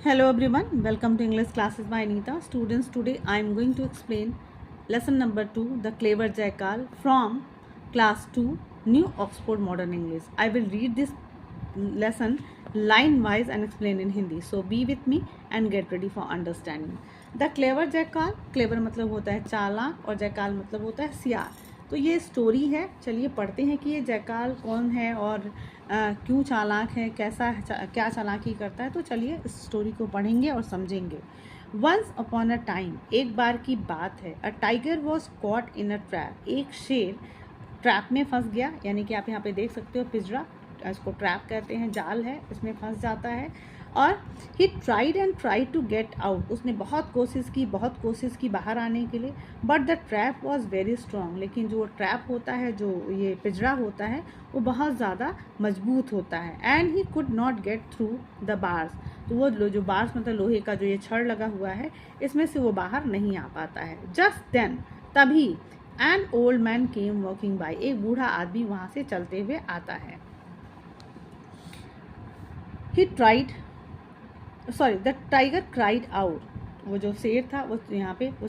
Hello everyone, welcome to English classes by Anita. Students, today I am going to explain lesson number 2, The Clever Jackal from class 2, New Oxford Modern English. I will read this lesson line wise and explain in Hindi. So be with me and get ready for understanding. The Clever Jackal, clever मतलब होता है चालाक और jackal मतलब होता है सियार. तो ये स्टोरी है. चलिए पढ़ते हैं कि ये जैकाल कौन है और क्यों चालाक है, क्या चालाकी करता है. तो चलिए इस स्टोरी को पढ़ेंगे और समझेंगे. वंस अपॉन अ टाइम, एक बार की बात है. A tiger was caught in a trap, एक शेर ट्रैप में फंस गया. यानी कि आप यहाँ पे देख सकते हो पिंजरा, इसको ट्रैप कहते हैं, जाल है, इसमें फंस जाता है. और he tried and tried to get out, उसने बहुत कोशिश की बाहर आने के लिए. But the trap was very strong, लेकिन जो ट्रैप होता है, जो ये पिंजरा होता है, वो बहुत ज़्यादा मजबूत होता है. And he could not get through the bars, तो वो जो बार्स मतलब लोहे का जो ये छड़ लगा हुआ है, इसमें से वो बाहर नहीं आ पाता है. जस्ट देन, तभी an old man came walking by, एक बूढ़ा आदमी वहाँ से चलते हुए आता है. He tried the tiger cried out, वो जो शेर था वो यहाँ पे वो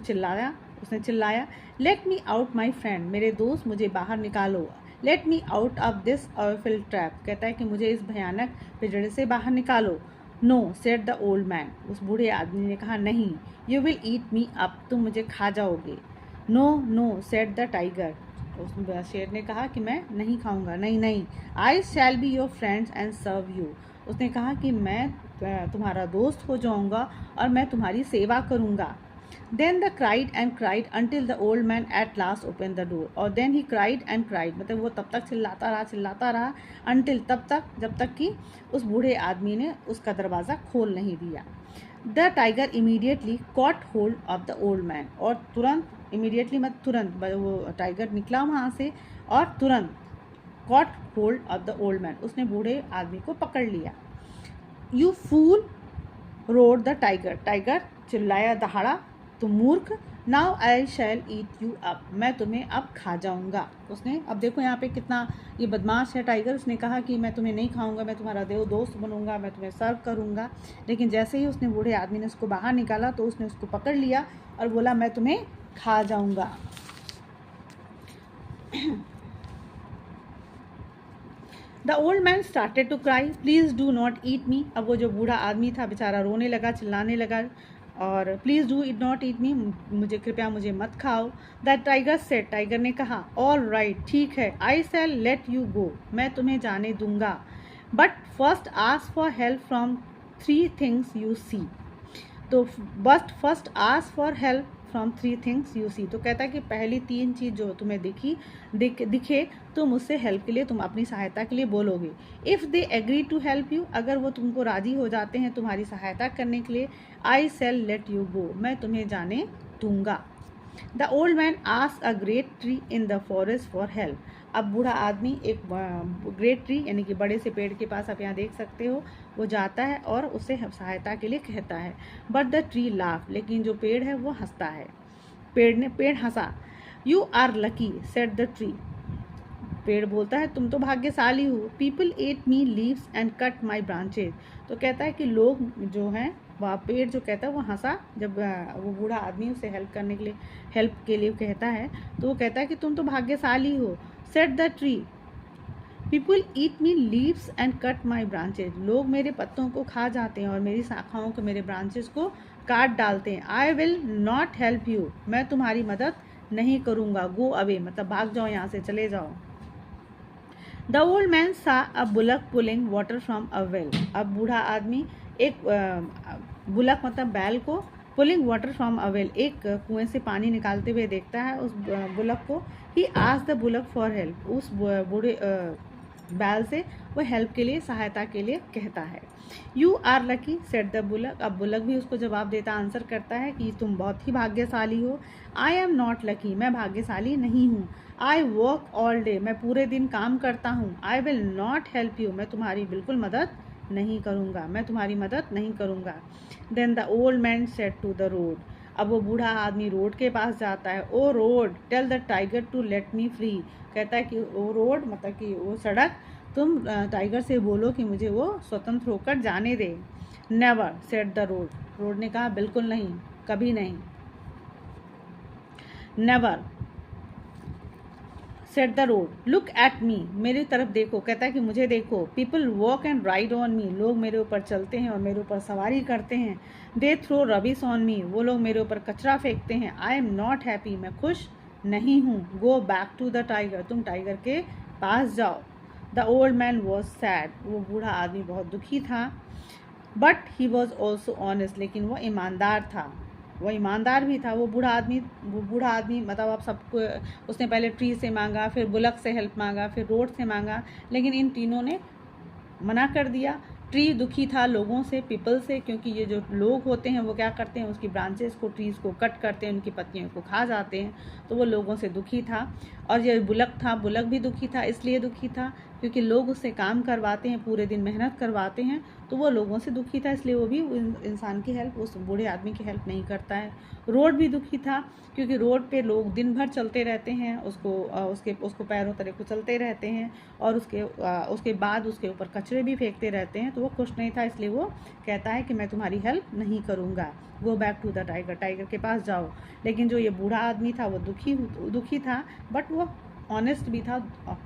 उसने चिल्लाया, let me out my friend, मेरे दोस्त मुझे बाहर निकालो. Let me out of this awful trap, कहता है कि मुझे इस भयानक पिंजरे से बाहर निकालो. No said the old man, उस बूढ़े आदमी ने कहा, नहीं. You will eat me up, तुम मुझे खा जाओगे. नो सेड द टाइगर, उस शेर ने कहा कि मैं नहीं खाऊंगा. नहीं, I shall be your friends and serve you, उसने कहा कि मैं तुम्हारा दोस्त हो जाऊंगा और मैं तुम्हारी सेवा करूंगा. Then the cried and cried until the old man at last open the door, और then he cried and cried मतलब वो तब तक चिल्लाता रहा अंटिल, तब तक जब तक कि उस बूढ़े आदमी ने उसका दरवाज़ा खोल नहीं दिया. The tiger immediately cot hold of the old man, और तुरंत इमीडिएटली मतलब तुरंत वो टाइगर निकला वहाँ से और तुरंत caught hold of the old man, उसने बूढ़े आदमी को पकड़ लिया. You fool, roared the tiger, tiger चिल्लाया, दहाड़ा, तुम मूर्ख. Now I shall eat you up, मैं तुम्हें अब खा जाऊंगा. उसने, अब देखो यहाँ पे कितना ये बदमाश है टाइगर. उसने कहा कि मैं तुम्हें नहीं खाऊंगा, मैं तुम्हारा दोस्त बनूंगा, मैं तुम्हें सर्व करूंगा. लेकिन जैसे ही उसने बूढ़े आदमी ने उसको बाहर निकाला तो उसने उसको पकड़ लिया और बोला, मैं तुम्हें खा जाऊंगा. The old man started to cry, please do not eat me. अब वो जो बूढ़ा आदमी था बेचारा रोने लगा, चिल्लाने लगा, और please do it not eat me, मुझे मत खाओ. द टाइगर सेड, टाइगर ने कहा, ऑल राइट, ठीक है, आई शैल लेट यू गो, मैं तुम्हें जाने दूंगा. But first ask for help from 3 things you see, तो बस first ask for help from 3 things you see, तो कहता है कि पहली 3 चीज़ जो तुम्हें दिखे तुम उससे हेल्प के लिए, तुम अपनी सहायता के लिए बोलोगे. If they agree to help you, अगर वो तुमको राज़ी हो जाते हैं तुम्हारी सहायता करने के लिए, आई शैल लेट यू गो, मैं तुम्हें जाने दूंगा. The old man ask a great tree in the forest for help, अब बूढ़ा आदमी एक ग्रेट ट्री यानी कि बड़े से पेड़ के पास, आप यहाँ देख सकते हो, वो जाता है और उससे सहायता के लिए कहता है. बट द ट्री लाफ, लेकिन जो पेड़ है वो हंसता है. पेड़ हंसा. You are lucky said the tree, पेड़ बोलता है, तुम तो भाग्यशाली हो. People eat me leaves and cut my branches, तो कहता है कि लोग जो हैं, वह पेड़ जो कहता है वो हंसा जब वो बूढ़ा आदमी उसे हेल्प के लिए कहता है, तो वो कहता है कि तुम तो भाग्यशाली हो. Said the tree, people eat me leaves and cut my branches, लोग मेरे पत्तों को खा जाते हैं और मेरी शाखाओं को, मेरे ब्रांचेस को काट डालते हैं. I will not help you, मैं तुम्हारी मदद नहीं करूँगा. गो अवे मतलब भाग जाओ यहाँ से, चले जाओ. The old man saw a bullock pulling water from a well, अब बूढ़ा आदमी एक बुलक मतलब बैल को, pulling water from a well, एक कुएं से पानी निकालते हुए देखता है उस बुलक को. ही asked the bullock for help, उस बूढ़े बैल से वो हेल्प के लिए, सहायता के लिए कहता है. You are lucky said the bullock, अब बुलक भी उसको जवाब देता, आंसर करता है कि तुम बहुत ही भाग्यशाली हो. आई एम नॉट लकी, मैं भाग्यशाली नहीं हूँ. आई वर्क ऑल डे, मैं पूरे दिन काम करता हूँ. I will not help you, मैं तुम्हारी बिल्कुल मदद नहीं करूँगा, मैं तुम्हारी मदद नहीं करूँगा. Then the old man said to the road, अब वो बूढ़ा आदमी रोड के पास जाता है. Oh road tell the tiger to let me free, कहता है कि वो रोड मतलब कि वो सड़क, तुम टाइगर से बोलो कि मुझे वो स्वतंत्र होकर जाने दे. Never said the road, road ने कहा बिल्कुल नहीं, कभी नहीं। Never said the road, look at me, मेरी तरफ देखो, कहता है कि मुझे देखो। People walk and ride on me, लोग मेरे ऊपर चलते हैं और मेरे ऊपर सवारी करते हैं। They throw rubbish on me, वो लोग मेरे ऊपर कचरा फेंकते हैं। आई एम नॉट हैप्पी, मैं खुश नहीं हूँ। Go back to the tiger, तुम टाइगर के पास जाओ। The old man was sad, वो बूढ़ा आदमी बहुत दुखी था। But he was also honest, लेकिन वो ईमानदार था, वो ईमानदार भी था। वो बूढ़ा आदमी मतलब आप सबको, उसने पहले ट्री से मांगा, फिर बुलक से हेल्प मांगा, फिर रोड से मांगा, लेकिन इन तीनों ने मना कर दिया। ट्री दुखी था लोगों से, पीपल से, क्योंकि ये जो लोग होते हैं वो क्या करते हैं, उसकी ब्रांचेस को, ट्रीज़ को कट करते हैं, उनकी पत्तियों को खा जाते हैं, तो वो लोगों से दुखी था। और ये बुलक था, बुलक भी दुखी था, इसलिए दुखी था क्योंकि लोग उससे काम करवाते हैं, पूरे दिन मेहनत करवाते हैं, तो वो लोगों से दुखी था, इसलिए वो भी इंसान की हेल्प, उस बूढ़े आदमी की हेल्प नहीं करता है। रोड भी दुखी था क्योंकि रोड पे लोग दिन भर चलते रहते हैं, उसको पैरों तले कुचलते रहते हैं, और उसके बाद उसके ऊपर कचरे भी फेंकते रहते हैं, तो वो खुश नहीं था, इसलिए वो कहता है कि मैं तुम्हारी हेल्प नहीं करूँगा। Go back to the tiger, tiger के पास जाओ। लेकिन जो ये बूढ़ा आदमी था वो दुखी था, बट वो ऑनेस्ट भी था,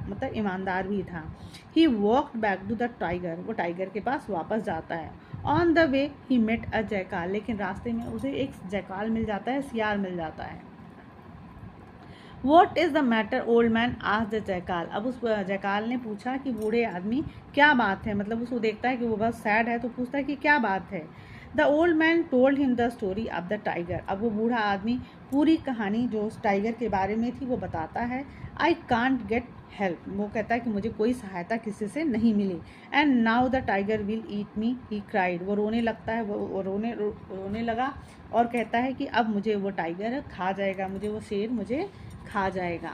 मतलब ईमानदार भी था। He walked back to the tiger, वो टाइगर के पास वापस जाता है। On the way he met a jackal, लेकिन रास्ते में उसे एक जयकाल मिल जाता है, सियार मिल जाता है। What is the matter old man, आज द जयकाल, अब उस जयकाल ने पूछा कि बूढ़े आदमी क्या बात है, मतलब उसको देखता है कि वो बहुत सैड है, तो पूछता है कि क्या बात है। The old man told him the story of the tiger, अब वो बूढ़ा आदमी पूरी कहानी जो उस टाइगर के बारे में थी वो बताता है। आई कांट गेट हेल्प, वो कहता है कि मुझे कोई सहायता किसी से नहीं मिली। And now the tiger will eat me, he cried, वो रोने लगता है, वो रोने लगा और कहता है कि अब मुझे वो टाइगर खा जाएगा, मुझे वो शेर मुझे खा जाएगा।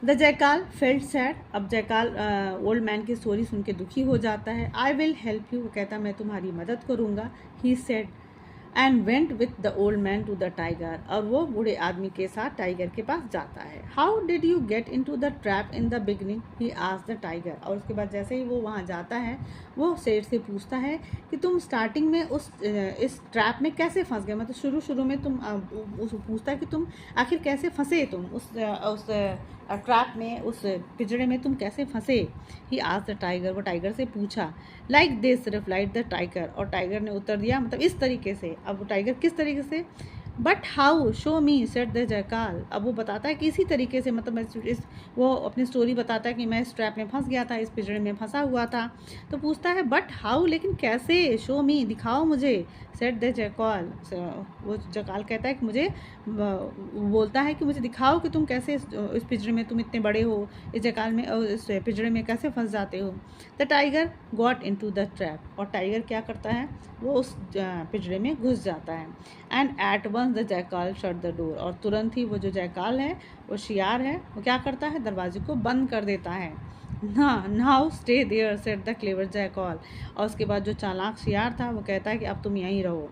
द जयकाल फेल्ट सैड, अब जयकाल ओल्ड मैन की स्टोरी सुन के दुखी हो जाता है। आई विल हेल्प यू, वो कहता मैं तुम्हारी मदद करूँगा। He said and went with the old man to the tiger, और वो बूढ़े आदमी के साथ टाइगर के पास जाता है। How did you get into the trap in the beginning, he asked the tiger, और उसके बाद जैसे ही वो वहाँ जाता है वो शेर से पूछता है कि तुम स्टार्टिंग में इस ट्रैप में कैसे फंस गए, मतलब शुरू में तुम पूछता है कि तुम आखिर कैसे फंसे, तुम उस ट्रैप में, उस पिंजरे में तुम कैसे फंसे। ही आस्क्ड द टाइगर, वो टाइगर से पूछा। Like this replied the tiger, और टाइगर ने उत्तर दिया, मतलब इस तरीके से। अब वो टाइगर किस तरीके से, but how, show me, said the jackal, अब वो बताता है कि इसी तरीके से, मतलब मैं वो अपनी स्टोरी बताता है कि मैं इस ट्रैप में फंस गया था, इस पिंजरे में फंसा हुआ था। तो पूछता है बट हाउ, लेकिन कैसे, शो मी, दिखाओ मुझे। सेड द जयकाल, वो जयकाल कहता है कि मुझे, बोलता है कि मुझे दिखाओ कि तुम कैसे इस पिंजरे में, तुम इतने बड़े हो, इस जयकाल में, इस पिंजरे में कैसे फंस जाते हो। The tiger got into the trap, और टाइगर क्या करता है, वो उस पिंजरे में घुस जाता है। And at once the jackal shut the door, और तुरंत ही वो जो जयकाल है, वो शियार है, वो क्या करता है, दरवाजे को बंद कर देता है। Now stay there, said the clever jackal, और उसके बाद जो चालाक शियार था वो कहता है कि अब तुम यहीं रहो।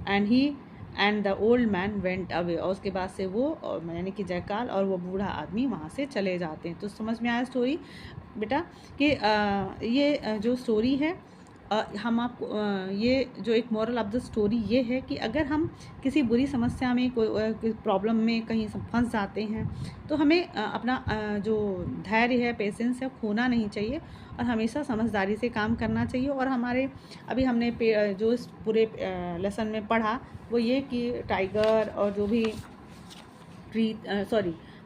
And the old man went away, और उसके बाद से वो, यानी कि जयकाल और वो बूढ़ा आदमी वहाँ से चले जाते हैं। तो समझ में आया स्टोरी बेटा कि ये जो स्टोरी है, हम आपको ये जो एक मॉरल ऑफ द स्टोरी ये है कि अगर हम किसी बुरी समस्या में, कोई प्रॉब्लम में कहीं फंस जाते हैं, तो हमें अपना जो धैर्य है, पेशेंस है, खोना नहीं चाहिए, और हमेशा समझदारी से काम करना चाहिए। और हमारे अभी हमने जो इस पूरे लेसन में पढ़ा वो ये कि टाइगर और जो भी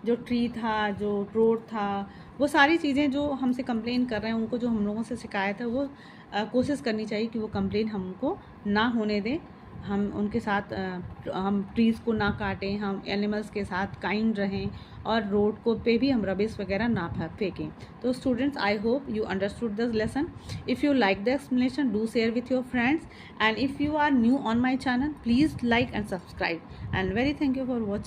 जो ट्री था, जो रोड था, वो सारी चीज़ें जो हमसे कंप्लेन कर रहे हैं, उनको जो हम लोगों से शिकायत है, वो कोशिश करनी चाहिए कि वो कंप्लेन हमको ना होने दें। हम उनके साथ हम ट्रीज़ को ना काटें, हम एनिमल्स के साथ काइंड रहें, और रोड को पे भी हम रबिश वगैरह ना फेंकें। तो students, I hope you understood this lesson. If you like the explanation, do share with your friends, and if you are new on my channel, please like and subscribe, and very thank you for watching.